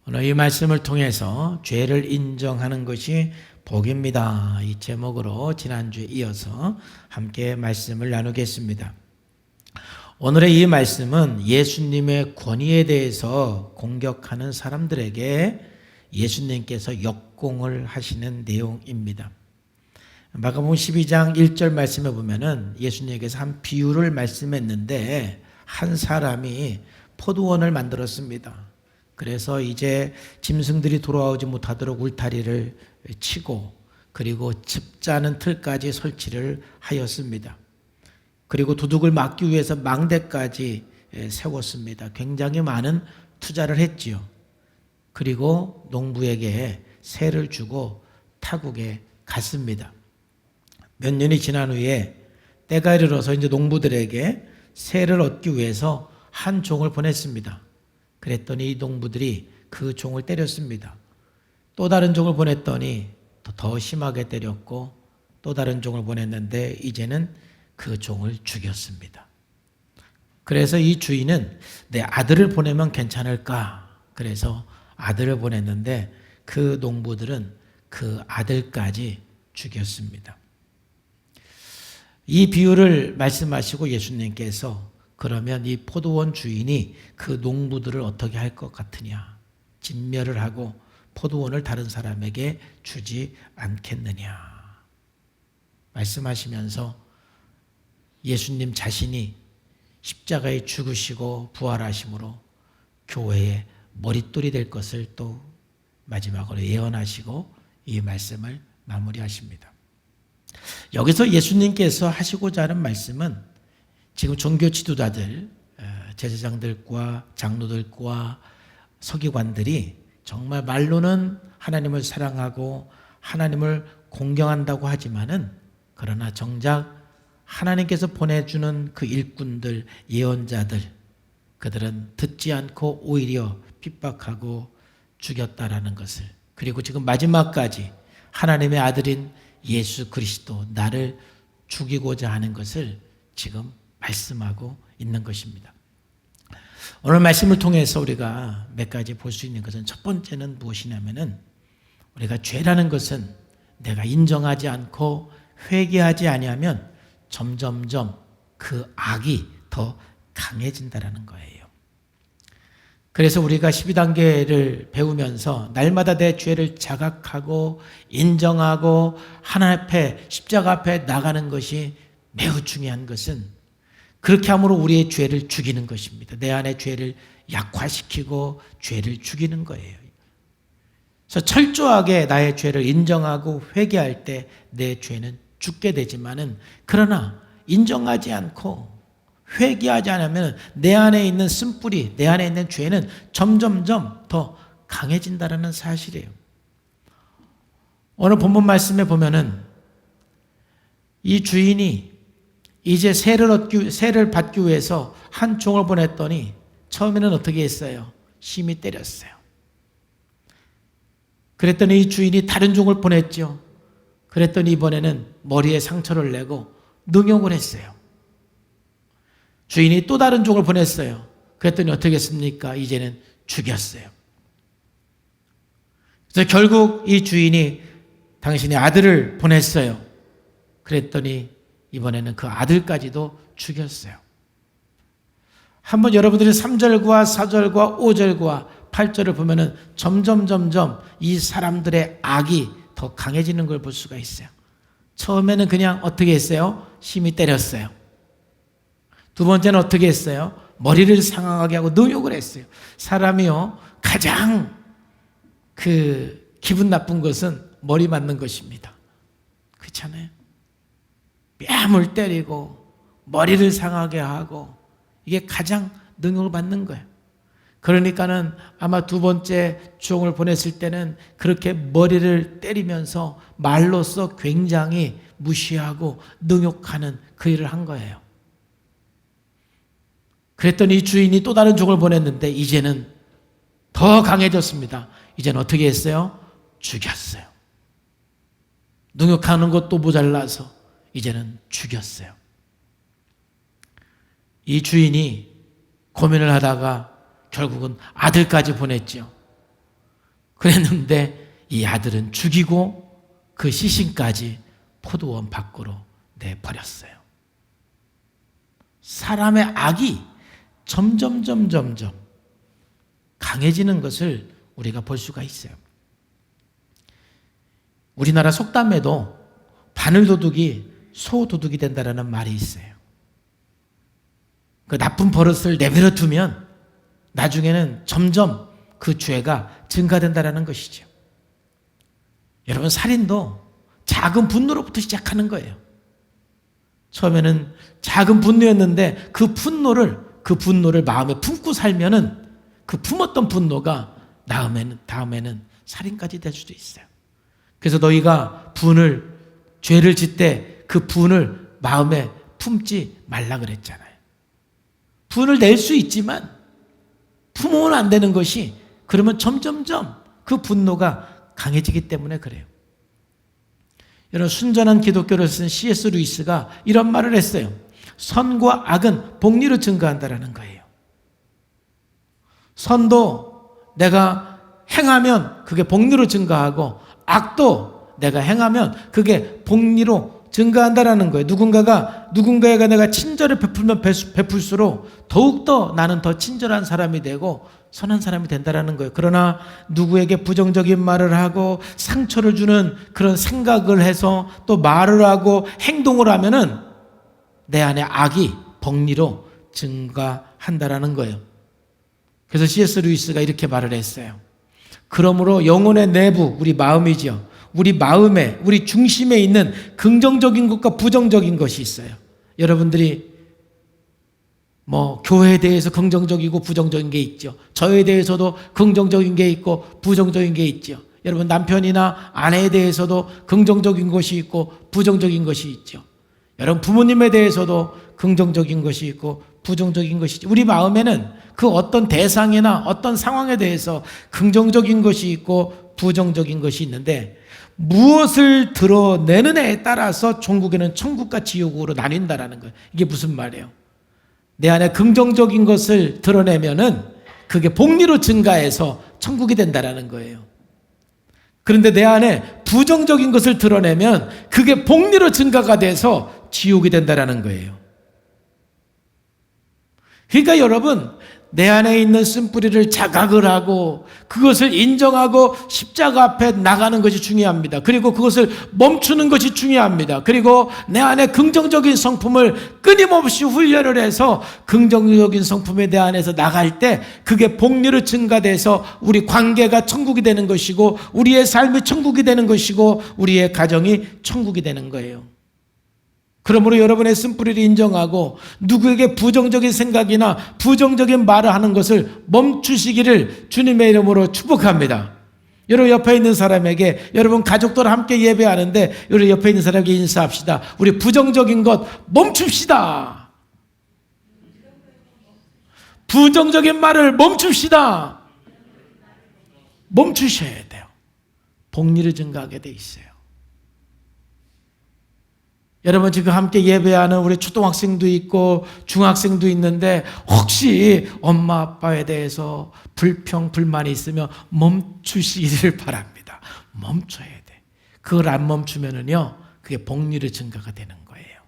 오늘 이 말씀을 통해서 죄를 인정하는 것이 복입니다. 이 제목으로 지난주에 이어서 함께 말씀을 나누겠습니다. 오늘의 이 말씀은 예수님의 권위에 대해서 공격하는 사람들에게 예수님께서 역공을 하시는 내용입니다. 마가복음 12장 1절 말씀에 보면은 예수님께서 한 비유를 말씀했는데 한 사람이 포도원을 만들었습니다. 그래서 이제 짐승들이 돌아오지 못하도록 울타리를 치고 그리고 즙자는 틀까지 설치를 하였습니다. 그리고 도둑을 막기 위해서 망대까지 세웠습니다. 굉장히 많은 투자를 했지요. 그리고 농부에게 세를 주고 타국에 갔습니다. 몇 년이 지난 후에 때가 이르러서 이제 농부들에게 세를 얻기 위해서 한 종을 보냈습니다. 그랬더니 이 농부들이 그 종을 때렸습니다. 또 다른 종을 보냈더니 더 심하게 때렸고 또 다른 종을 보냈는데 이제는 그 종을 죽였습니다. 그래서 이 주인은 내 아들을 보내면 괜찮을까? 그래서 아들을 보냈는데 그 농부들은 그 아들까지 죽였습니다. 이 비유를 말씀하시고 예수님께서 그러면 이 포도원 주인이 그 농부들을 어떻게 할 것 같으냐? 진멸을 하고 포도원을 다른 사람에게 주지 않겠느냐? 말씀하시면서 예수님 자신이 십자가에 죽으시고 부활하심으로 교회의 머릿돌이 될 것을 또 마지막으로 예언하시고 이 말씀을 마무리하십니다. 여기서 예수님께서 하시고자 하는 말씀은 지금 종교 지도자들, 제사장들과 장로들과 서기관들이 정말 말로는 하나님을 사랑하고 하나님을 공경한다고 하지만은 그러나 정작 하나님께서 보내주는 그 일꾼들, 예언자들, 그들은 듣지 않고 오히려 핍박하고 죽였다라는 것을, 그리고 지금 마지막까지 하나님의 아들인 예수 그리스도 나를 죽이고자 하는 것을 지금 말씀하고 있는 것입니다. 오늘 말씀을 통해서 우리가 몇 가지 볼 수 있는 것은 첫 번째는 무엇이냐면은 우리가 죄라는 것은 내가 인정하지 않고 회개하지 아니하면 점점점 그 악이 더 강해진다라는 거예요. 그래서 우리가 12단계를 배우면서 날마다 내 죄를 자각하고 인정하고 하나님 앞에 십자가 앞에 나가는 것이 매우 중요한 것은 그렇게 함으로 우리의 죄를 죽이는 것입니다. 내 안의 죄를 약화시키고 죄를 죽이는 거예요. 그래서 철저하게 나의 죄를 인정하고 회개할 때 내 죄는 죽게 되지만은 그러나 인정하지 않고 회개하지 않으면 내 안에 있는 쓴뿌리, 내 안에 있는 죄는 점점점 더 강해진다는 사실이에요. 오늘 본문 말씀에 보면은 이 주인이 이제 세를 받기 위해서 한 종을 보냈더니 처음에는 어떻게 했어요? 심히 때렸어요. 그랬더니 이 주인이 다른 종을 보냈죠. 그랬더니 이번에는 머리에 상처를 내고 능욕을 했어요. 주인이 또 다른 종을 보냈어요. 그랬더니 어떻게 했습니까? 이제는 죽였어요. 그래서 결국 이 주인이 당신의 아들을 보냈어요. 그랬더니 이번에는 그 아들까지도 죽였어요. 한번 여러분들이 3절과 4절과 5절과 8절을 보면은 점점 이 사람들의 악이 더 강해지는 걸 볼 수가 있어요. 처음에는 그냥 어떻게 했어요? 심히 때렸어요. 두 번째는 어떻게 했어요? 머리를 상하게 하고 능욕을 했어요. 사람이요, 가장 기분 나쁜 것은 머리 맞는 것입니다. 그렇잖아요? 뺨을 때리고 머리를 상하게 하고 이게 가장 능욕을 받는 거예요. 그러니까는 아마 두 번째 종을 보냈을 때는 그렇게 머리를 때리면서 말로써 굉장히 무시하고 능욕하는 그 일을 한 거예요. 그랬더니 이 주인이 또 다른 종을 보냈는데 이제는 더 강해졌습니다. 이제는 어떻게 했어요? 죽였어요. 능욕하는 것도 모자라서 이제는 죽였어요. 이 주인이 고민을 하다가 결국은 아들까지 보냈죠. 그랬는데 이 아들은 죽이고 그 시신까지 포도원 밖으로 내버렸어요. 사람의 악이 점점 강해지는 것을 우리가 볼 수가 있어요. 우리나라 속담에도 바늘도둑이 소도둑이 된다라는 말이 있어요. 그 나쁜 버릇을 내버려 두면 나중에는 점점 그 죄가 증가된다라는 것이죠. 여러분, 살인도 작은 분노로부터 시작하는 거예요. 처음에는 작은 분노였는데 그 분노를 마음에 품고 살면은 그 품었던 분노가 다음에는 살인까지 될 수도 있어요. 그래서 너희가 죄를 짓되 그 분을 마음에 품지 말라 그랬잖아요. 분을 낼 수 있지만 품으면 안 되는 것이, 그러면 점점점 그 분노가 강해지기 때문에 그래요. 여러분, 순전한 기독교를 쓴 C.S. 루이스가 이런 말을 했어요. 선과 악은 복리로 증가한다라는 거예요. 선도 내가 행하면 그게 복리로 증가하고, 악도 내가 행하면 그게 복리로 증가한다라는 거예요. 누군가에게 내가 친절을 베풀면 베풀수록 더욱더 나는 더 친절한 사람이 되고 선한 사람이 된다라는 거예요. 그러나 누구에게 부정적인 말을 하고 상처를 주는 그런 생각을 해서 또 말을 하고 행동을 하면은 내 안에 악이 복리로 증가한다라는 거예요. 그래서 C.S. 루이스가 이렇게 말을 했어요. 그러므로 영혼의 내부, 우리 마음이죠. 우리 마음에, 우리 중심에 있는 긍정적인 것과 부정적인 것이 있어요. 여러분들이 교회에 대해서 긍정적이고 부정적인 게 있죠. 저에 대해서도 긍정적인 게 있고 부정적인 게 있죠. 여러분, 남편이나 아내에 대해서도 긍정적인 것이 있고 부정적인 것이 있죠. 여러분, 부모님에 대해서도 긍정적인 것이 있고 부정적인 것이 있죠. 우리 마음에는 그 어떤 대상이나 어떤 상황에 대해서 긍정적인 것이 있고 부정적인 것이 있는데, 무엇을 드러내느냐에 따라서 종국에는 천국과 지옥으로 나뉜다라는 거예요. 이게 무슨 말이에요? 내 안에 긍정적인 것을 드러내면은 그게 복리로 증가해서 천국이 된다라는 거예요. 그런데 내 안에 부정적인 것을 드러내면 그게 복리로 증가가 돼서 지옥이 된다라는 거예요. 그러니까 여러분, 내 안에 있는 쓴뿌리를 자각을 하고 그것을 인정하고 십자가 앞에 나가는 것이 중요합니다. 그리고 그것을 멈추는 것이 중요합니다. 그리고 내 안에 긍정적인 성품을 끊임없이 훈련을 해서 긍정적인 성품에 내 안에서 나갈 때 그게 복리로 증가돼서 우리 관계가 천국이 되는 것이고 우리의 삶이 천국이 되는 것이고 우리의 가정이 천국이 되는 거예요. 그러므로 여러분의 쓴뿌리를 인정하고 누구에게 부정적인 생각이나 부정적인 말을 하는 것을 멈추시기를 주님의 이름으로 축복합니다. 여러분, 옆에 있는 사람에게, 여러분 가족들 함께 예배하는데 여러분 옆에 있는 사람에게 인사합시다. 우리 부정적인 것 멈춥시다. 부정적인 말을 멈춥시다. 멈추셔야 돼요. 복리를 증가하게 돼 있어요. 여러분, 지금 함께 예배하는 우리 초등학생도 있고 중학생도 있는데 혹시 엄마 아빠에 대해서 불만이 있으면 멈추시기를 바랍니다. 멈춰야 돼. 그걸 안 멈추면은요, 그게 복리의 증가가 되는 거예요.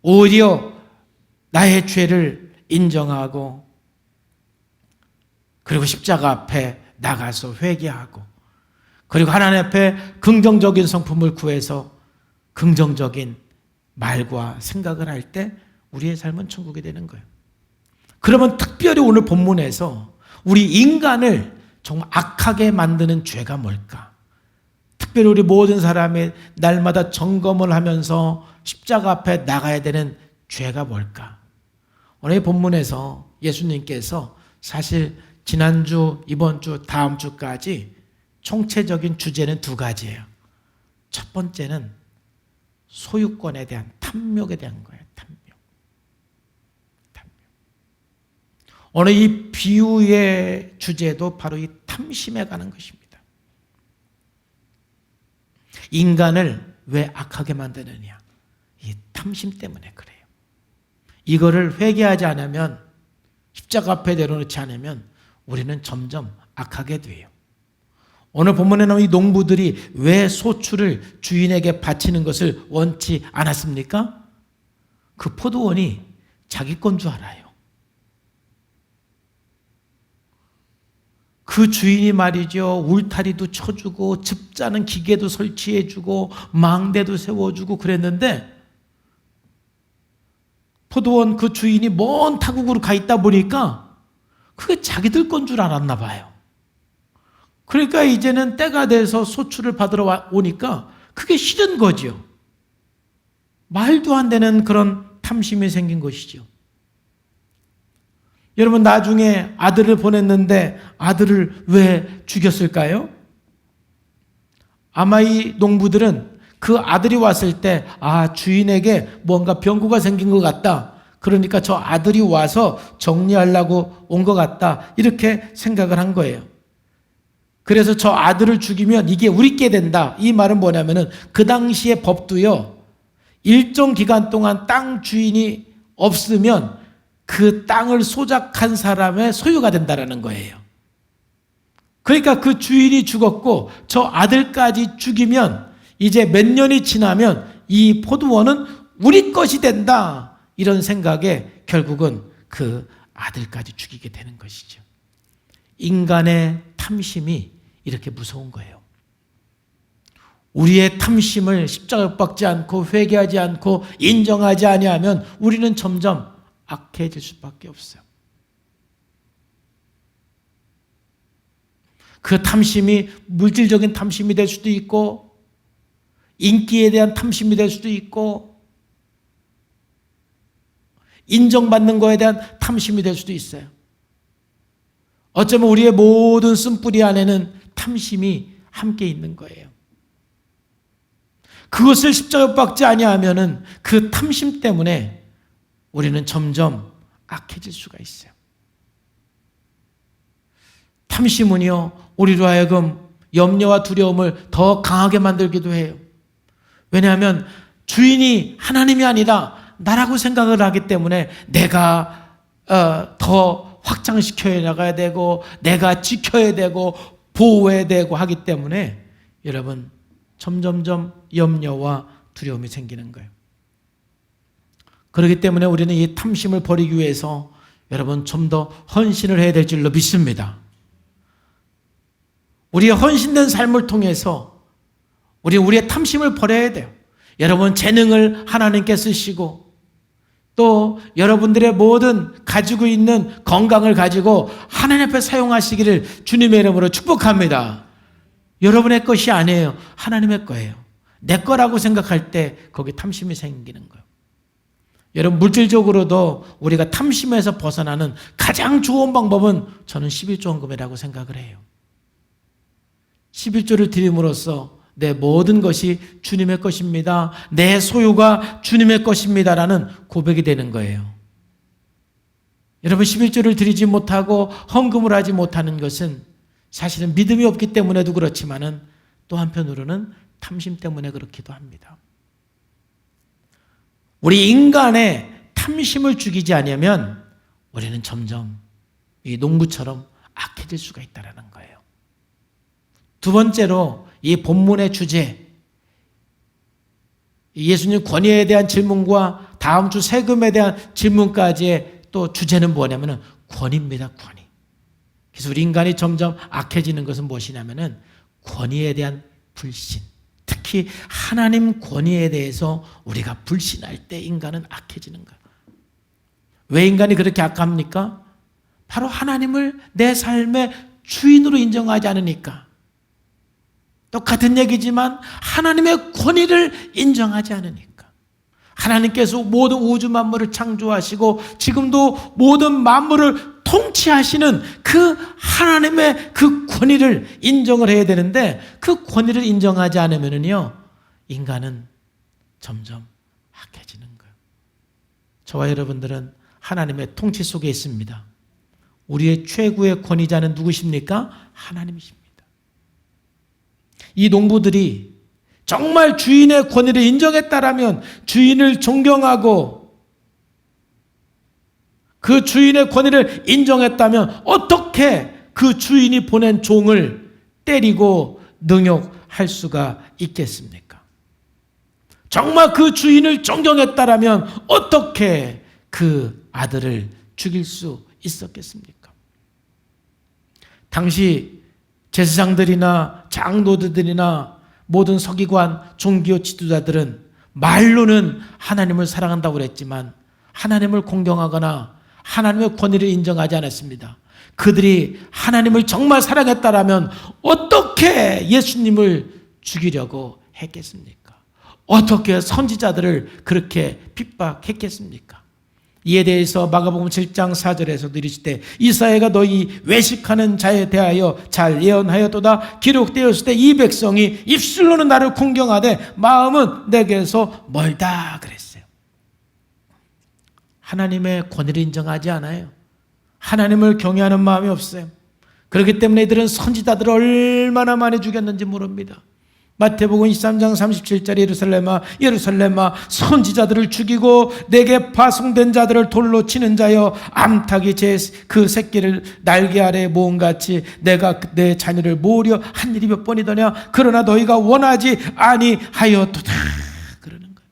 오히려 나의 죄를 인정하고 그리고 십자가 앞에 나가서 회개하고 그리고 하나님 앞에 긍정적인 성품을 구해서 긍정적인 말과 생각을 할 때 우리의 삶은 천국이 되는 거예요. 그러면 특별히 오늘 본문에서 우리 인간을 정말 악하게 만드는 죄가 뭘까? 특별히 우리 모든 사람이 날마다 점검을 하면서 십자가 앞에 나가야 되는 죄가 뭘까? 오늘 본문에서 예수님께서 사실 지난주, 이번 주, 다음 주까지 총체적인 주제는 두 가지예요. 첫 번째는 소유권에 대한 탐욕에 대한 거예요. 탐욕. 오늘 이 비유의 주제도 바로 이 탐심에 관한 것입니다. 인간을 왜 악하게 만드느냐? 이 탐심 때문에 그래요. 이거를 회개하지 않으면 십자가 앞에 내려놓지 않으면 우리는 점점 악하게 돼요. 오늘 본문에 나온 이 농부들이 왜 소출을 주인에게 바치는 것을 원치 않았습니까? 그 포도원이 자기 건 줄 알아요. 그 주인이 말이죠, 울타리도 쳐주고 즙 짜는 기계도 설치해주고 망대도 세워주고 그랬는데 포도원 그 주인이 먼 타국으로 가 있다 보니까 그게 자기들 건 줄 알았나 봐요. 그러니까 이제는 때가 돼서 소출을 받으러 오니까 그게 싫은 거죠. 말도 안 되는 그런 탐심이 생긴 것이죠. 여러분, 나중에 아들을 보냈는데 아들을 왜 죽였을까요? 아마 이 농부들은 그 아들이 왔을 때 주인에게 뭔가 병고가 생긴 것 같다. 그러니까 저 아들이 와서 정리하려고 온 것 같다. 이렇게 생각을 한 거예요. 그래서 저 아들을 죽이면 이게 우리께 된다. 이 말은 뭐냐면은 그 당시의 법도요, 일정 기간 동안 땅 주인이 없으면 그 땅을 소작한 사람의 소유가 된다라는 거예요. 그러니까 그 주인이 죽었고 저 아들까지 죽이면 이제 몇 년이 지나면 이 포도원은 우리 것이 된다. 이런 생각에 결국은 그 아들까지 죽이게 되는 것이죠. 인간의 탐심이 이렇게 무서운 거예요. 우리의 탐심을 십자가에 박지 않고 회개하지 않고 인정하지 아니하면 우리는 점점 악해질 수밖에 없어요. 그 탐심이 물질적인 탐심이 될 수도 있고 인기에 대한 탐심이 될 수도 있고 인정받는 것에 대한 탐심이 될 수도 있어요. 어쩌면 우리의 모든 쓴뿌리 안에는 탐심이 함께 있는 거예요. 그것을 십자가에 박지 아니하면은 그 탐심 때문에 우리는 점점 악해질 수가 있어요. 탐심은요, 우리로 하여금 염려와 두려움을 더 강하게 만들기도 해요. 왜냐하면 주인이 하나님이 아니라 나라고 생각을 하기 때문에 내가 더 확장시켜야 나가야 되고 내가 지켜야 되고 보호해야 되고 하기 때문에 여러분 점점점 염려와 두려움이 생기는 거예요. 그렇기 때문에 우리는 이 탐심을 버리기 위해서 여러분 좀 더 헌신을 해야 될 줄로 믿습니다. 우리의 헌신된 삶을 통해서 우리의 탐심을 버려야 돼요. 여러분 재능을 하나님께 쓰시고 또 여러분들의 모든 가지고 있는 건강을 가지고 하나님 앞에 사용하시기를 주님의 이름으로 축복합니다. 여러분의 것이 아니에요. 하나님의 거예요. 내 거라고 생각할 때 거기 탐심이 생기는 거예요. 여러분 물질적으로도 우리가 탐심에서 벗어나는 가장 좋은 방법은 저는 11조 헌금이라고 생각을 해요. 11조를 드림으로써 내 모든 것이 주님의 것입니다. 내 소유가 주님의 것입니다라는 고백이 되는 거예요. 여러분 11조를 드리지 못하고 헌금을 하지 못하는 것은 사실은 믿음이 없기 때문에도 그렇지만은 또 한편으로는 탐심 때문에 그렇기도 합니다. 우리 인간의 탐심을 죽이지 않으면 우리는 점점 이 농부처럼 악해질 수가 있다는 거예요. 두 번째로 이 본문의 주제, 예수님 권위에 대한 질문과 다음 주 세금에 대한 질문까지의 또 주제는 뭐냐면 권위입니다. 권위. 그래서 우리 인간이 점점 악해지는 것은 무엇이냐면 권위에 대한 불신. 특히 하나님 권위에 대해서 우리가 불신할 때 인간은 악해지는 거예요. 왜 인간이 그렇게 악합니까? 바로 하나님을 내 삶의 주인으로 인정하지 않으니까. 똑같은 얘기지만 하나님의 권위를 인정하지 않으니까. 하나님께서 모든 우주 만물을 창조하시고 지금도 모든 만물을 통치하시는 그 하나님의 그 권위를 인정을 해야 되는데 그 권위를 인정하지 않으면요 인간은 점점 악해지는 거예요. 저와 여러분들은 하나님의 통치 속에 있습니다. 우리의 최고의 권위자는 누구십니까? 하나님이십니다. 이 농부들이 정말 주인의 권위를 인정했다라면 주인을 존경하고 그 주인의 권위를 인정했다면 어떻게 그 주인이 보낸 종을 때리고 능욕할 수가 있겠습니까? 정말 그 주인을 존경했다라면 어떻게 그 아들을 죽일 수 있었겠습니까? 당시 제사장들이나 장로들이나 모든 서기관, 종교 지도자들은 말로는 하나님을 사랑한다고 그랬지만 하나님을 공경하거나 하나님의 권위를 인정하지 않았습니다. 그들이 하나님을 정말 사랑했다라면 어떻게 예수님을 죽이려고 했겠습니까? 어떻게 선지자들을 그렇게 핍박했겠습니까? 이에 대해서 마가복음 7장 4절에서도 이르시되 이사야가 너희 외식하는 자에 대하여 잘 예언하였도다. 기록되었을 때 이 백성이 입술로는 나를 공경하되 마음은 내게서 멀다 그랬어요. 하나님의 권위를 인정하지 않아요. 하나님을 경외하는 마음이 없어요. 그렇기 때문에 이들은 선지자들을 얼마나 많이 죽였는지 모릅니다. 마태복음 23장 37절에 예루살렘아 예루살렘아 선지자들을 죽이고 내게 파송된 자들을 돌로 치는 자여 암탉이 그 새끼를 날개 아래에 모음같이 내가 내 자녀를 모으려 한 일이 몇 번이더냐. 그러나 너희가 원하지 아니하였도다 그러는 거예요.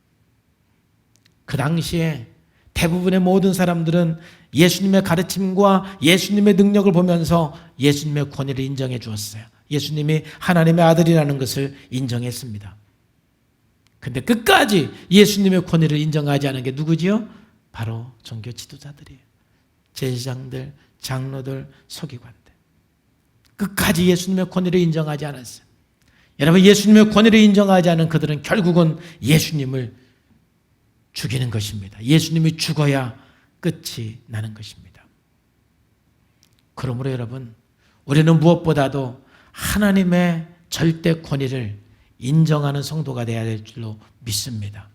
그 당시에 대부분의 모든 사람들은 예수님의 가르침과 예수님의 능력을 보면서 예수님의 권위를 인정해 주었어요. 예수님이 하나님의 아들이라는 것을 인정했습니다. 근데 끝까지 예수님의 권위를 인정하지 않은 게 누구지요? 바로 종교 지도자들이에요. 제사장들, 장로들, 서기관들. 끝까지 예수님의 권위를 인정하지 않았어요. 여러분, 예수님의 권위를 인정하지 않은 그들은 결국은 예수님을 죽이는 것입니다. 예수님이 죽어야 끝이 나는 것입니다. 그러므로 여러분, 우리는 무엇보다도 하나님의 절대 권위를 인정하는 성도가 되어야 될 줄로 믿습니다.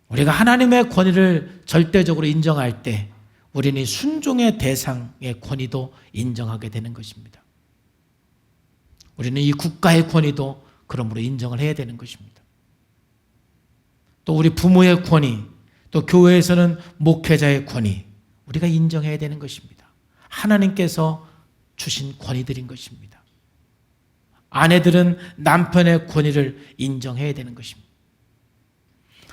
우리가 하나님의 권위를 절대적으로 인정할 때 우리는 순종의 대상의 권위도 인정하게 되는 것입니다. 우리는 이 국가의 권위도 그러므로 인정을 해야 되는 것입니다. 또 우리 부모의 권위, 또 교회에서는 목회자의 권위, 우리가 인정해야 되는 것입니다. 하나님께서 주신 권위들인 것입니다. 아내들은 남편의 권위를 인정해야 되는 것입니다.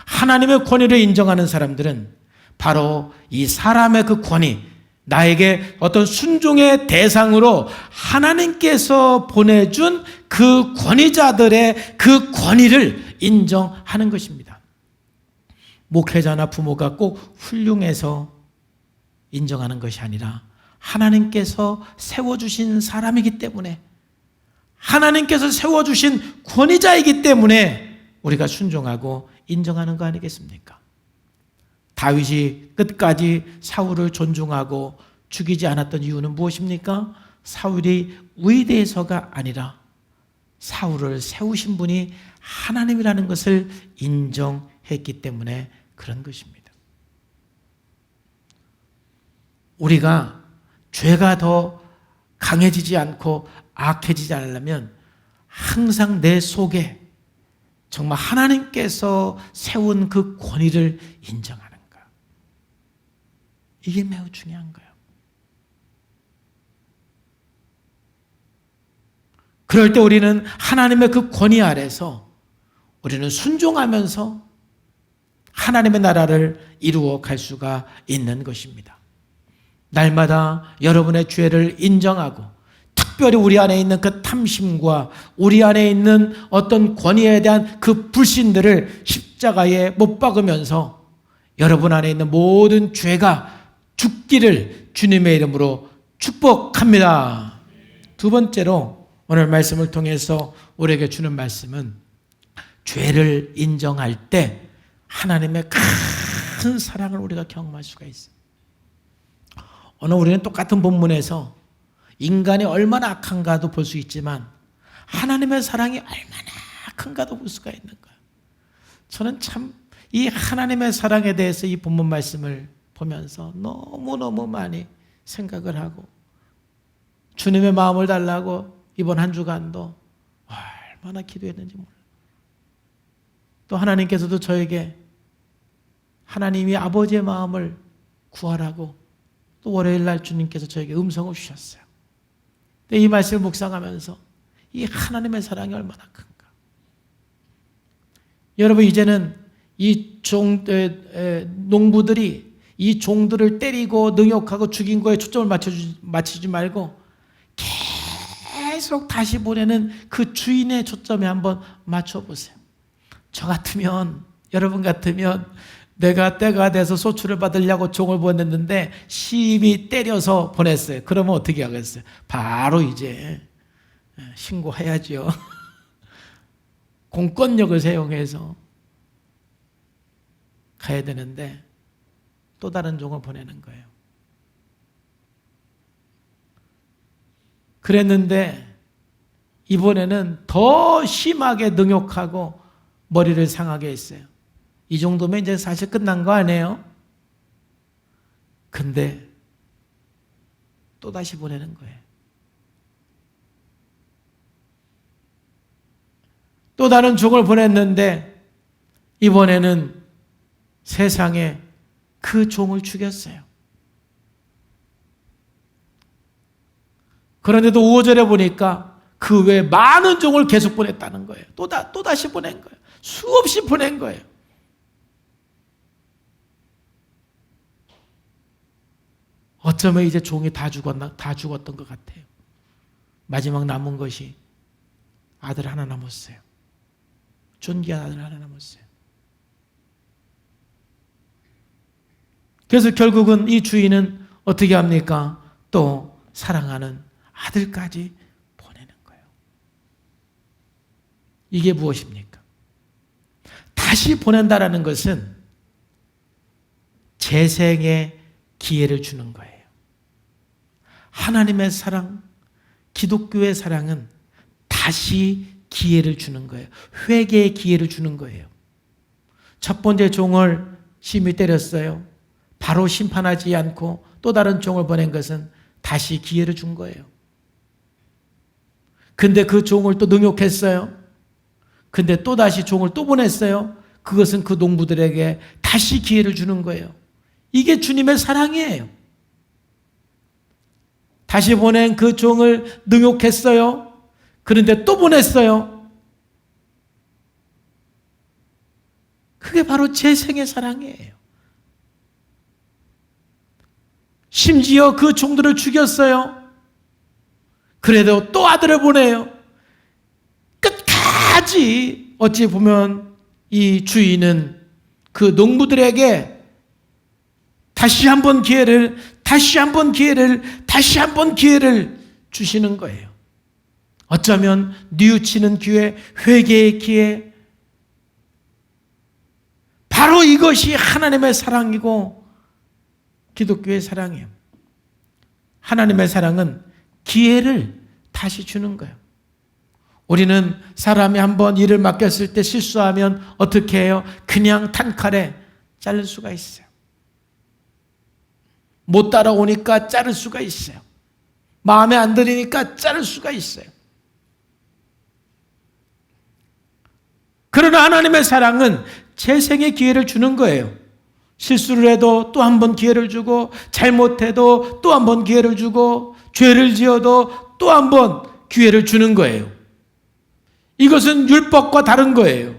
하나님의 권위를 인정하는 사람들은 바로 이 사람의 그 권위, 나에게 어떤 순종의 대상으로 하나님께서 보내준 그 권위자들의 그 권위를 인정하는 것입니다. 목회자나 부모가 꼭 훌륭해서 인정하는 것이 아니라 하나님께서 세워주신 사람이기 때문에, 하나님께서 세워주신 권위자이기 때문에 우리가 순종하고 인정하는 거 아니겠습니까? 다윗이 끝까지 사울을 존중하고 죽이지 않았던 이유는 무엇입니까? 사울이 위대해서가 아니라 사울을 세우신 분이 하나님이라는 것을 인정했기 때문에 그런 것입니다. 우리가 죄가 더 강해지지 않고 악해지지 않으려면 항상 내 속에 정말 하나님께서 세운 그 권위를 인정하는 것. 이게 매우 중요한 거예요. 그럴 때 우리는 하나님의 그 권위 아래서 우리는 순종하면서 하나님의 나라를 이루어 갈 수가 있는 것입니다. 날마다 여러분의 죄를 인정하고 특별히 우리 안에 있는 그 탐심과 우리 안에 있는 어떤 권위에 대한 그 불신들을 십자가에 못 박으면서 여러분 안에 있는 모든 죄가 죽기를 주님의 이름으로 축복합니다. 두 번째로 오늘 말씀을 통해서 우리에게 주는 말씀은 죄를 인정할 때 하나님의 큰 사랑을 우리가 경험할 수가 있어요. 오늘 우리는 똑같은 본문에서 인간이 얼마나 악한가도 볼 수 있지만 하나님의 사랑이 얼마나 큰가도 볼 수가 있는 거예요. 저는 참 이 하나님의 사랑에 대해서 이 본문 말씀을 보면서 너무너무 많이 생각을 하고 주님의 마음을 달라고 이번 한 주간도 얼마나 기도했는지 몰라요. 또 하나님께서도 저에게 하나님이 아버지의 마음을 구하라고 또 월요일 날 주님께서 저에게 음성을 주셨어요. 근데 이 말씀을 묵상하면서 이 하나님의 사랑이 얼마나 큰가. 여러분, 이제는 이 농부들이 이 종들을 때리고 능욕하고 죽인 거에 초점을 맞추지 말고 계속 다시 보내는 그 주인의 초점에 한번 맞춰보세요. 저 같으면, 여러분 같으면 내가 때가 돼서 소출을 받으려고 종을 보냈는데 심히 때려서 보냈어요. 그러면 어떻게 하겠어요? 바로 이제 신고해야죠. 공권력을 사용해서 가야 되는데 또 다른 종을 보내는 거예요. 그랬는데 이번에는 더 심하게 능욕하고 머리를 상하게 했어요. 이 정도면 이제 사실 끝난 거 아니에요? 근데 또 다시 보내는 거예요. 또 다른 종을 보냈는데 이번에는 세상에 그 종을 죽였어요. 그런데도 5절에 보니까 그 외에 많은 종을 계속 보냈다는 거예요. 또 다시 보낸 거예요. 수없이 보낸 거예요. 어쩌면 이제 종이 다 죽었던 것 같아요. 마지막 남은 것이 아들 하나 남았어요. 존귀한 아들 하나 남았어요. 그래서 결국은 이 주인은 어떻게 합니까? 또 사랑하는 아들까지 보내는 거예요. 이게 무엇입니까? 다시 보낸다라는 것은 재생의 기회를 주는 거예요. 하나님의 사랑, 기독교의 사랑은 다시 기회를 주는 거예요. 회개의 기회를 주는 거예요. 첫 번째 종을 심히 때렸어요. 바로 심판하지 않고 또 다른 종을 보낸 것은 다시 기회를 준 거예요. 근데 그 종을 또 능욕했어요. 근데 또 다시 종을 또 보냈어요. 그것은 그 농부들에게 다시 기회를 주는 거예요. 이게 주님의 사랑이에요. 다시 보낸 그 종을 능욕했어요. 그런데 또 보냈어요. 그게 바로 재생의 사랑이에요. 심지어 그 종들을 죽였어요. 그래도 또 아들을 보내요. 끝까지 어찌 보면 이 주인은 그 농부들에게 다시 한 번 기회를 주시는 거예요. 어쩌면 뉘우치는 기회, 회개의 기회, 바로 이것이 하나님의 사랑이고 기독교의 사랑이에요. 하나님의 사랑은 기회를 다시 주는 거예요. 우리는 사람이 한번 일을 맡겼을 때 실수하면 어떻게 해요? 그냥 단칼에 자를 수가 있어요. 못 따라오니까 자를 수가 있어요. 마음에 안 들으니까 자를 수가 있어요. 그러나 하나님의 사랑은 재생의 기회를 주는 거예요. 실수를 해도 또 한 번 기회를 주고, 잘못해도 또 한 번 기회를 주고, 죄를 지어도 또 한 번 기회를 주는 거예요. 이것은 율법과 다른 거예요.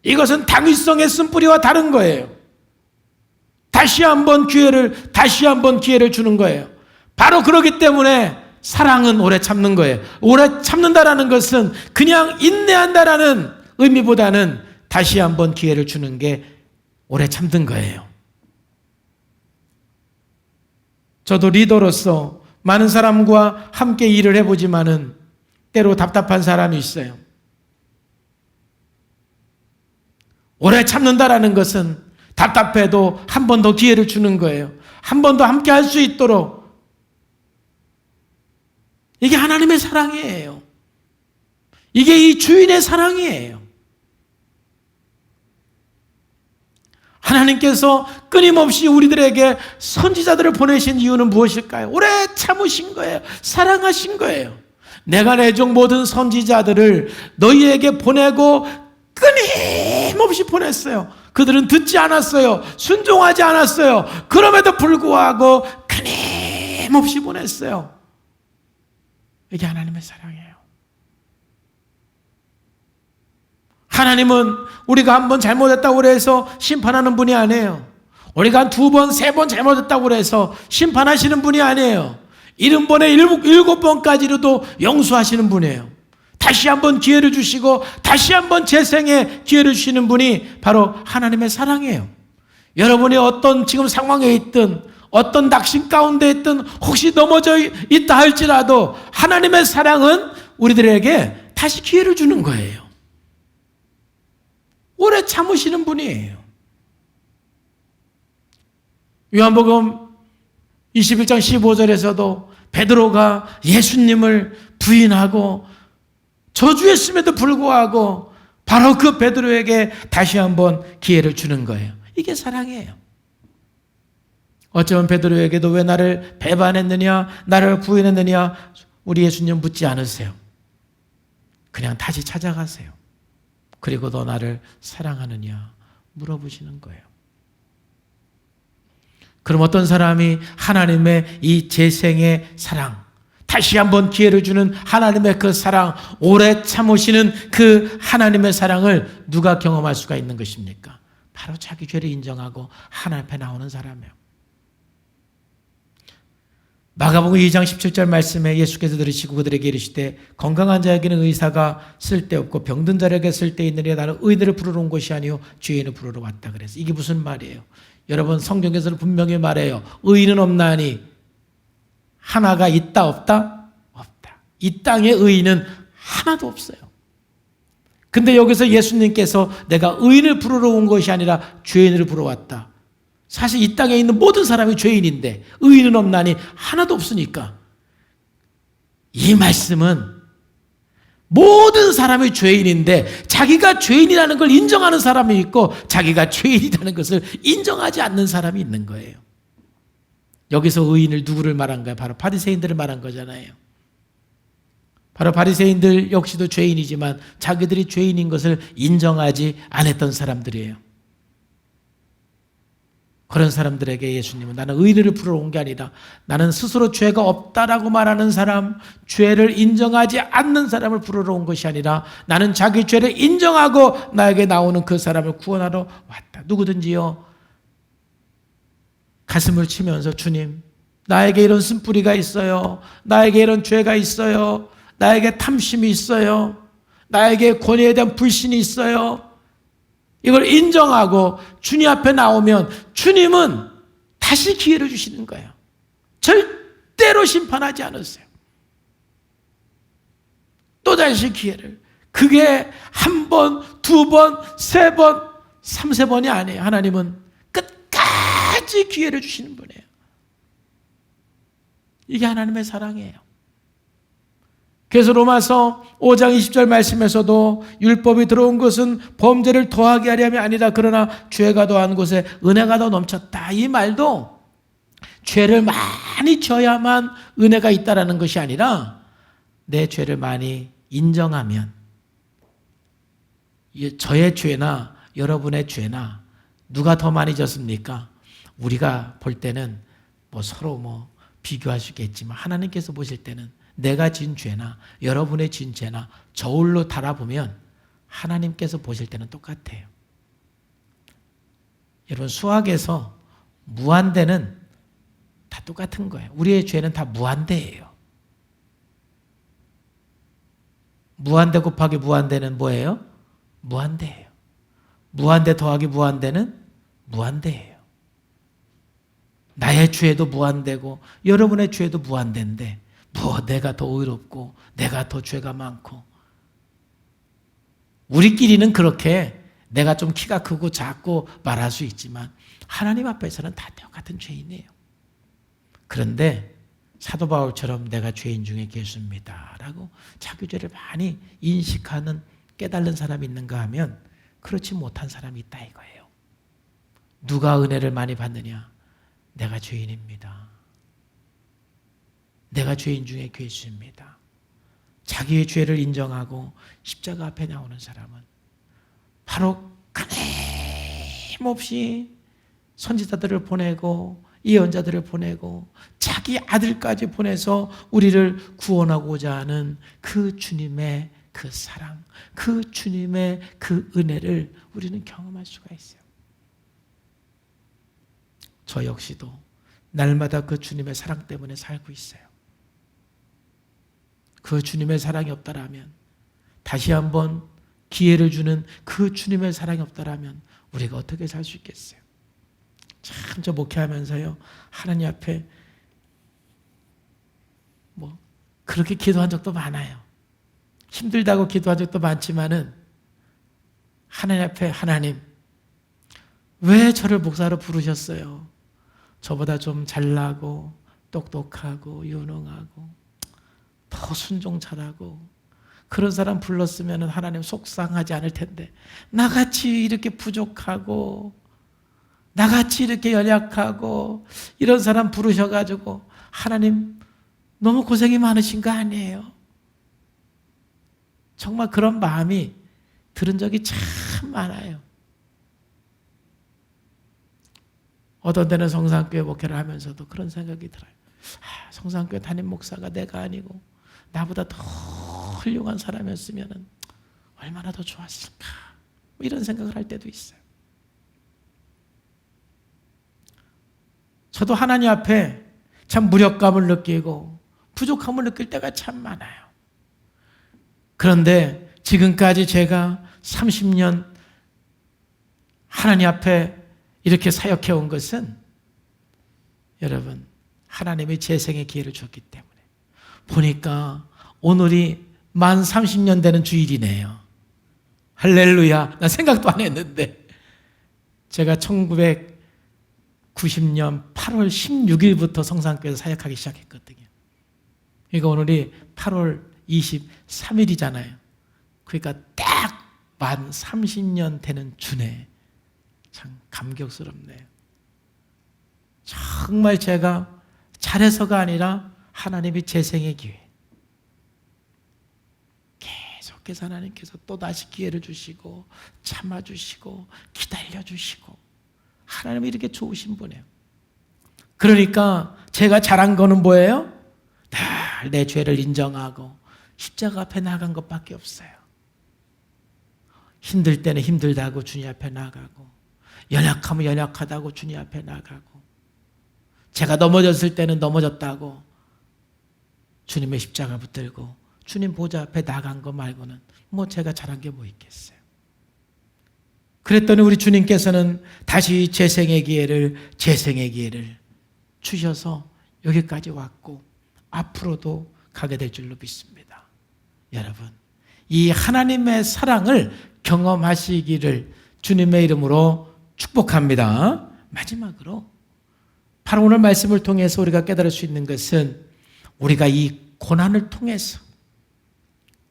이것은 당위성의 쓴뿌리와 다른 거예요. 다시 한 번 기회를 주는 거예요. 바로 그렇기 때문에 사랑은 오래 참는 거예요. 오래 참는다라는 것은 그냥 인내한다라는 의미보다는 다시 한 번 기회를 주는 게 오래 참는 거예요. 저도 리더로서 많은 사람과 함께 일을 해보지만은 때로 답답한 사람이 있어요. 오래 참는다라는 것은 답답해도 한 번 더 기회를 주는 거예요. 한 번 더 함께 할 수 있도록. 이게 하나님의 사랑이에요. 이게 이 주인의 사랑이에요. 하나님께서 끊임없이 우리들에게 선지자들을 보내신 이유는 무엇일까요? 오래 참으신 거예요. 사랑하신 거예요. 내가 내종 모든 선지자들을 너희에게 보내고 끊임없이 보냈어요. 그들은 듣지 않았어요. 순종하지 않았어요. 그럼에도 불구하고 끊임없이 보냈어요. 이게 하나님의 사랑이에요. 하나님은 우리가 한 번 잘못했다고 해서 심판하는 분이 아니에요. 우리가 한 2번, 3번 잘못했다고 해서 심판하시는 분이 아니에요. 70번에 7번까지로도 용서하시는 분이에요. 다시 한번 기회를 주시고 다시 한번 재생의 기회를 주시는 분이 바로 하나님의 사랑이에요. 여러분이 어떤 지금 상황에 있든 어떤 낙심 가운데 있든 혹시 넘어져 있다 할지라도 하나님의 사랑은 우리들에게 다시 기회를 주는 거예요. 오래 참으시는 분이에요. 요한복음 21장 15절에서도 베드로가 예수님을 부인하고 저주했음에도 불구하고 바로 그 베드로에게 다시 한번 기회를 주는 거예요. 이게 사랑이에요. 어쩌면 베드로에게도 왜 나를 배반했느냐, 나를 부인했느냐, 우리 예수님 묻지 않으세요. 그냥 다시 찾아가세요. 그리고 너 나를 사랑하느냐 물어보시는 거예요. 그럼 어떤 사람이 하나님의 이 재생의 사랑, 다시 한번 기회를 주는 하나님의 그 사랑, 오래 참으시는 그 하나님의 사랑을 누가 경험할 수가 있는 것입니까? 바로 자기 죄를 인정하고 하나님 앞에 나오는 사람이에요. 마가복음 2장 17절 말씀에 예수께서 들으시고 그들에게 이르시되 건강한 자에게는 의사가 쓸데없고 병든 자에게 쓸데있느니라. 나는 의인을 부르러 온 것이 아니요 죄인을 부르러 왔다 그래서 이게 무슨 말이에요? 여러분 성경에서는 분명히 말해요. 의인은 없나니 하나가 있다 없다? 없다. 이 땅에 의인은 하나도 없어요. 근데 여기서 예수님께서 내가 의인을 부르러 온 것이 아니라 죄인을 부르러 왔다. 사실 이 땅에 있는 모든 사람이 죄인인데 의인은 없나니 하나도 없으니까 이 말씀은 모든 사람이 죄인인데 자기가 죄인이라는 걸 인정하는 사람이 있고 자기가 죄인이라는 것을 인정하지 않는 사람이 있는 거예요. 여기서 의인을 누구를 말한 거예요? 바로 바리새인들을 말한 거잖아요. 바로 바리새인들 역시도 죄인이지만 자기들이 죄인인 것을 인정하지 않았던 사람들이에요. 그런 사람들에게 예수님은 나는 의인을 부르러 온 게 아니라 나는 스스로 죄가 없다라고 말하는 사람, 죄를 인정하지 않는 사람을 부르러 온 것이 아니라 나는 자기 죄를 인정하고 나에게 나오는 그 사람을 구원하러 왔다. 누구든지요 가슴을 치면서 주님 나에게 이런 쓴뿌리가 있어요. 나에게 이런 죄가 있어요. 나에게 탐심이 있어요. 나에게 권위에 대한 불신이 있어요. 이걸 인정하고 주님 앞에 나오면 주님은 다시 기회를 주시는 거예요. 절대로 심판하지 않으세요. 또다시 기회를. 그게 한 번, 2번, 3번, 3세번이 아니에요. 하나님은 끝까지 기회를 주시는 분이에요. 이게 하나님의 사랑이에요. 그래서 로마서 5장 20절 말씀에서도 율법이 들어온 것은 범죄를 더하게 하려함이 아니라 그러나 죄가 더한 곳에 은혜가 더 넘쳤다. 이 말도 죄를 많이 져야만 은혜가 있다라는 것이 아니라 내 죄를 많이 인정하면 저의 죄나 여러분의 죄나 누가 더 많이 졌습니까? 우리가 볼 때는 서로 비교할 수 있겠지만 하나님께서 보실 때는 내가 진 죄나 여러분의 진 죄나 저울로 달아보면 하나님께서 보실 때는 똑같아요. 여러분 수학에서 무한대는 다 똑같은 거예요. 우리의 죄는 다 무한대예요. 무한대 곱하기 무한대는 뭐예요? 무한대예요. 무한대 더하기 무한대는 무한대예요. 나의 죄도 무한대고 여러분의 죄도 무한대인데 내가 더 의롭고 내가 더 죄가 많고 우리끼리는 그렇게 내가 좀 키가 크고 작고 말할 수 있지만 하나님 앞에서는 다 똑같은 죄인이에요. 그런데 사도 바울처럼 내가 죄인 중에 계십니다 라고 자기 죄를 많이 인식하는 깨달는 사람이 있는가 하면 그렇지 못한 사람이 있다 이거예요. 누가 은혜를 많이 받느냐? 내가 죄인입니다. 내가 죄인 중에 계십니다. 자기의 죄를 인정하고 십자가 앞에 나오는 사람은 바로 끊임없이 선지자들을 보내고 예언자들을 보내고 자기 아들까지 보내서 우리를 구원하고자 하는 그 주님의 그 사랑, 그 주님의 그 은혜를 우리는 경험할 수가 있어요. 저 역시도 날마다 그 주님의 사랑 때문에 살고 있어요. 그 주님의 사랑이 없다라면, 다시 한번 기회를 주는 그 주님의 사랑이 없다라면 우리가 어떻게 살 수 있겠어요? 참, 저 목회하면서요, 하나님 앞에 그렇게 기도한 적도 많아요. 힘들다고 기도한 적도 많지만은 하나님 앞에, 하나님 왜 저를 목사로 부르셨어요? 저보다 좀 잘나고 똑똑하고 유능하고 더 순종 잘하고 그런 사람 불렀으면 하나님 속상하지 않을 텐데, 나같이 이렇게 부족하고 나같이 이렇게 연약하고 이런 사람 부르셔가지고 하나님 너무 고생이 많으신 거 아니에요? 정말 그런 마음이 들은 적이 참 많아요. 어떤 때는 성산교회 목회를 하면서도 그런 생각이 들어요. 성산교회 담임 목사가 내가 아니고 나보다 더 훌륭한 사람이었으면 얼마나 더 좋았을까, 이런 생각을 할 때도 있어요. 저도 하나님 앞에 참 무력감을 느끼고 부족함을 느낄 때가 참 많아요. 그런데 지금까지 제가 30년 하나님 앞에 이렇게 사역해 온 것은, 여러분, 하나님이 재생의 기회를 줬기 때문에. 보니까 오늘이 만 30년 되는 주일이네요. 할렐루야. 나 생각도 안 했는데 제가 1990년 8월 16일부터 성산교회에서 사역하기 시작했거든요. 그러니까 오늘이 8월 23일이잖아요. 그러니까 딱 만 30년 되는 주네. 참 감격스럽네요. 정말 제가 잘해서가 아니라 하나님이 재생의 기회, 계속해서 하나님께서 또다시 기회를 주시고 참아주시고 기다려주시고, 하나님이 이렇게 좋으신 분이에요. 그러니까 제가 잘한 거는 뭐예요? 늘 내 죄를 인정하고 십자가 앞에 나간 것밖에 없어요. 힘들 때는 힘들다고 주님 앞에 나가고, 연약하면 연약하다고 주님 앞에 나가고, 제가 넘어졌을 때는 넘어졌다고 주님의 십자가 붙들고 주님 보좌 앞에 나간 거 말고는 제가 잘한 게 뭐 있겠어요. 그랬더니 우리 주님께서는 다시 재생의 기회를 주셔서 여기까지 왔고 앞으로도 가게 될 줄로 믿습니다. 여러분, 이 하나님의 사랑을 경험하시기를 주님의 이름으로 축복합니다. 마지막으로 바로 오늘 말씀을 통해서 우리가 깨달을 수 있는 것은, 우리가 이 고난을 통해서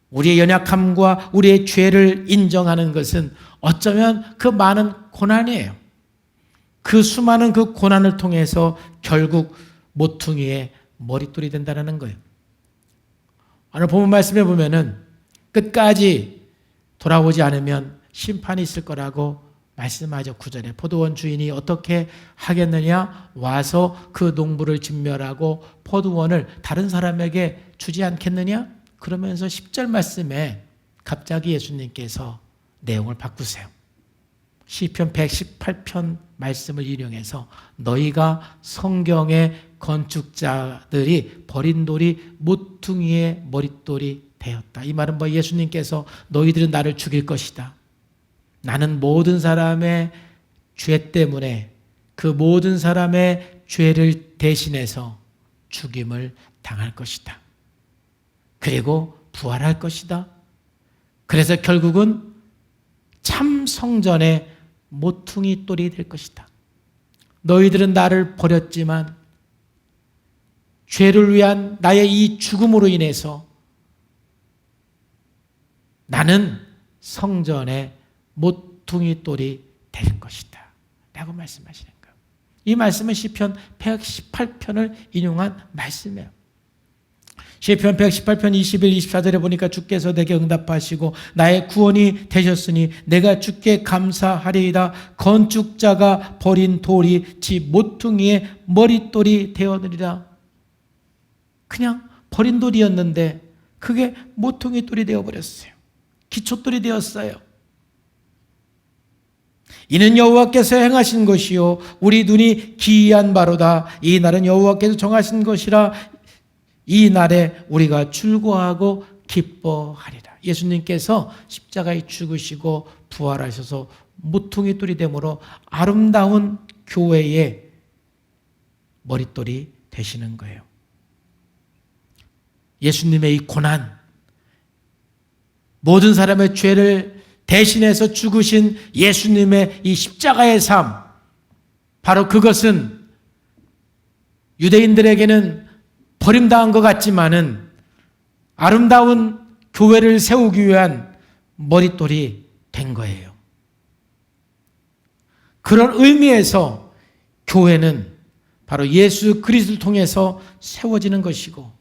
우리의 연약함과 우리의 죄를 인정하는 것은 어쩌면 그 많은 고난이에요. 그 수많은 그 고난을 통해서 결국 모퉁이의 머릿돌이 된다는 거예요. 오늘 본문 말씀에 보면은 끝까지 돌아오지 않으면 심판이 있을 거라고 말씀하죠. 9절에 포도원 주인이 어떻게 하겠느냐, 와서 그 농부를 진멸하고 포도원을 다른 사람에게 주지 않겠느냐. 그러면서 10절 말씀에 갑자기 예수님께서 내용을 바꾸세요. 시편 118편 말씀을 인용해서 너희가 성경의 건축자들이 버린 돌이 모퉁이의 머릿돌이 되었다. 이 말은 예수님께서 너희들은 나를 죽일 것이다. 나는 모든 사람의 죄 때문에 그 모든 사람의 죄를 대신해서 죽임을 당할 것이다. 그리고 부활할 것이다. 그래서 결국은 참 성전의 모퉁이 돌이 될 것이다. 너희들은 나를 버렸지만 죄를 위한 나의 이 죽음으로 인해서 나는 성전의 모퉁이 돌이 될 것이다 라고 말씀하시는 거예요. 이 말씀은 시편 118편을 인용한 말씀이에요. 시편 118편 21, 24절에 보니까 주께서 내게 응답하시고 나의 구원이 되셨으니 내가 주께 감사하리이다. 건축자가 버린 돌이 집 모퉁이의 머릿돌이 되었느니라. 그냥 버린 돌이었는데 그게 모퉁이 돌이 되어버렸어요. 기초돌이 되었어요. 이는 여호와께서 행하신 것이요 우리 눈이 기이한 바로다. 이 날은 여호와께서 정하신 것이라 이 날에 우리가 즐거워하고 기뻐하리라. 예수님께서 십자가에 죽으시고 부활하셔서 모퉁이 돌이 되므로 아름다운 교회의 머릿돌이 되시는 거예요. 예수님의 이 고난, 모든 사람의 죄를 대신해서 죽으신 예수님의 이 십자가의 삶, 바로 그것은 유대인들에게는 버림당한 것 같지만은 아름다운 교회를 세우기 위한 머릿돌이 된 거예요. 그런 의미에서 교회는 바로 예수 그리스도를 통해서 세워지는 것이고,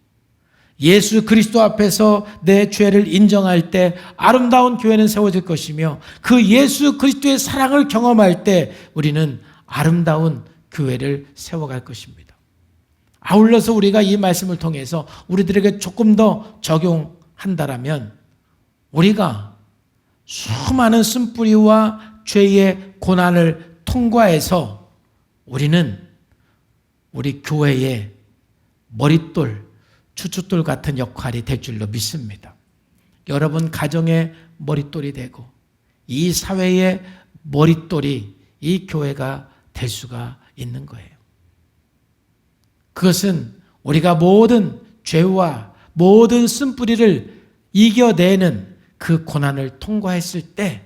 예수 그리스도 앞에서 내 죄를 인정할 때 아름다운 교회는 세워질 것이며, 그 예수 그리스도의 사랑을 경험할 때 우리는 아름다운 교회를 세워갈 것입니다. 아울러서 우리가 이 말씀을 통해서 우리들에게 조금 더 적용한다라면, 우리가 수많은 쓴뿌리와 죄의 고난을 통과해서 우리는 우리 교회의 머릿돌, 추춧돌 같은 역할이 될 줄로 믿습니다. 여러분 가정의 머릿돌이 되고 이 사회의 머릿돌이 이 교회가 될 수가 있는 거예요. 그것은 우리가 모든 죄와 모든 쓴뿌리를 이겨내는 그 고난을 통과했을 때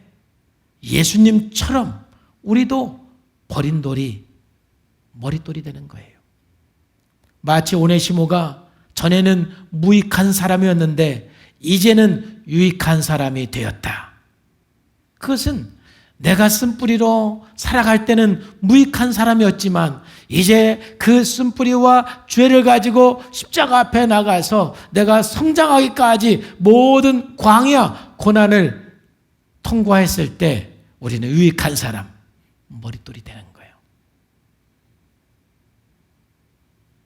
예수님처럼 우리도 버린 돌이 머릿돌이 되는 거예요. 마치 오네시모가 전에는 무익한 사람이었는데 이제는 유익한 사람이 되었다. 그것은 내가 쓴뿌리로 살아갈 때는 무익한 사람이었지만 이제 그 쓴뿌리와 죄를 가지고 십자가 앞에 나가서 내가 성장하기까지 모든 광야, 고난을 통과했을 때 우리는 유익한 사람, 머릿돌이 되는 거예요.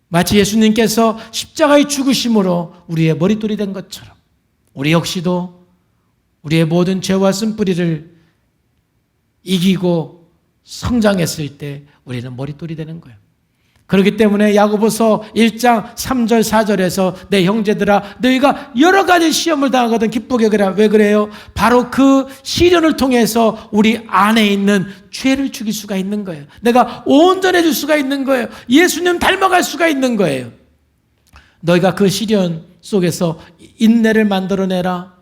마치 예수님께서 십자가의 죽으심으로 우리의 머릿돌이 된 것처럼 우리 역시도 우리의 모든 죄와 쓴뿌리를 이기고 성장했을 때 우리는 머릿돌이 되는 거예요. 그렇기 때문에 야고보서 1장 3절 4절에서 내 형제들아 너희가 여러 가지 시험을 당하거든 기쁘게 여기라. 왜 그래요? 바로 그 시련을 통해서 우리 안에 있는 죄를 죽일 수가 있는 거예요. 내가 온전해질 수가 있는 거예요. 예수님 닮아갈 수가 있는 거예요. 너희가 그 시련 속에서 인내를 만들어내라.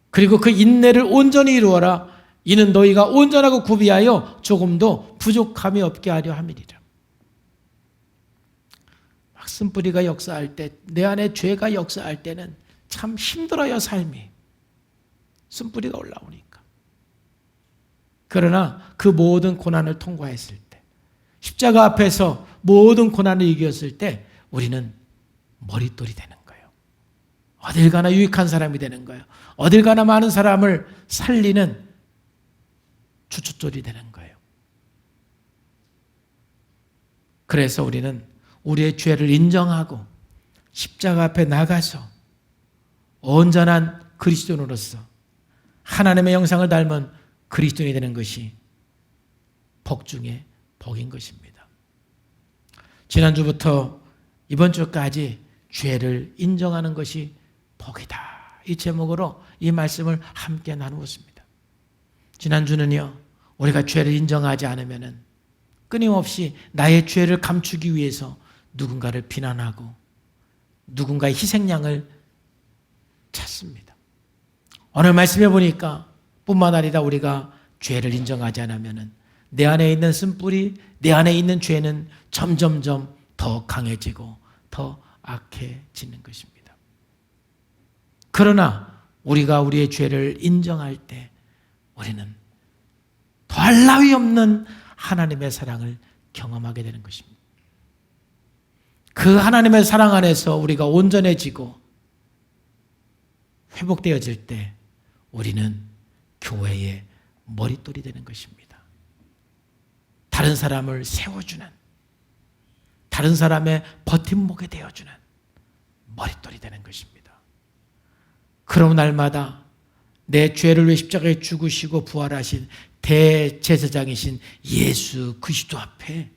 그리고 그 인내를 온전히 이루어라. 이는 너희가 온전하고 구비하여 조금도 부족함이 없게 하려 함이니라. 막 쓴뿌리가 역사할 때, 내 안에 죄가 역사할 때는 참 힘들어요, 삶이. 쓴뿌리가 올라오니까. 그러나 그 모든 고난을 통과했을 때, 십자가 앞에서 모든 고난을 이겼을 때 우리는 머릿돌이 되는 거예요. 어딜 가나 유익한 사람이 되는 거예요. 어딜 가나 많은 사람을 살리는 추춧돌이 되는 거예요. 그래서 우리는 우리의 죄를 인정하고 십자가 앞에 나가서 온전한 그리스도인으로서 하나님의 형상을 닮은 그리스도인이 되는 것이 복 중에 복인 것입니다. 지난주부터 이번 주까지 죄를 인정하는 것이 복이다. 이 제목으로 이 말씀을 함께 나누었습니다. 지난주는요, 우리가 죄를 인정하지 않으면 끊임없이 나의 죄를 감추기 위해서 누군가를 비난하고 누군가의 희생양을 찾습니다. 오늘 말씀해 보니까 뿐만 아니라 우리가 죄를 인정하지 않으면 내 안에 있는 쓴뿌리, 내 안에 있는 죄는 점점점 더 강해지고 더 악해지는 것입니다. 그러나 우리가 우리의 죄를 인정할 때 우리는 더할 나위 없는 하나님의 사랑을 경험하게 되는 것입니다. 그 하나님의 사랑 안에서 우리가 온전해지고 회복되어질 때 우리는 교회의 머릿돌이 되는 것입니다. 다른 사람을 세워주는, 다른 사람의 버팀목이 되어주는 머릿돌이 되는 것입니다. 그럼 날마다 내 죄를 위해 십자가에 죽으시고 부활하신 대제사장이신 예수 그리스도 앞에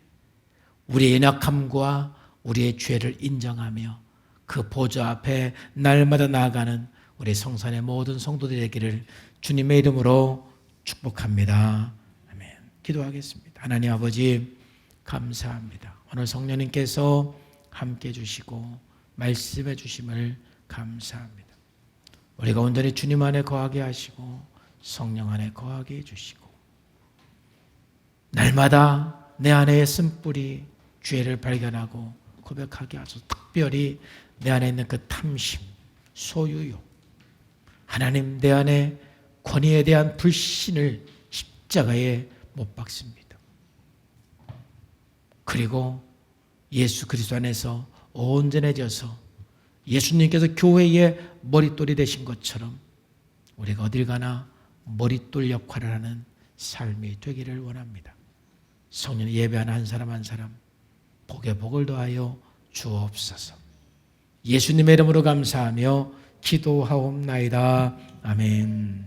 우리의 연약함과 우리의 죄를 인정하며 그 보좌 앞에 날마다 나아가는 우리 성산의 모든 성도들이 되기를 주님의 이름으로 축복합니다. 아멘. 기도하겠습니다. 하나님 아버지 감사합니다. 오늘 성령님께서 함께 해주시고 말씀해 주심을 감사합니다. 우리가 온전히 주님 안에 거하게 하시고 성령 안에 거하게 해주시고 날마다 내 안에 쓴뿌리 죄를 발견하고 고백하게 하소서. 특별히 내 안에 있는 그 탐심, 소유욕, 하나님 내 안에 권위에 대한 불신을 십자가에 못 박습니다. 그리고 예수 그리스도 안에서 온전해져서 예수님께서 교회의 머릿돌이 되신 것처럼 우리가 어딜 가나 머릿돌 역할을 하는 삶이 되기를 원합니다. 성령 예배하는 한 사람 한 사람 복에 복을 더하여 주옵소서. 예수님의 이름으로 감사하며 기도하옵나이다. 아멘.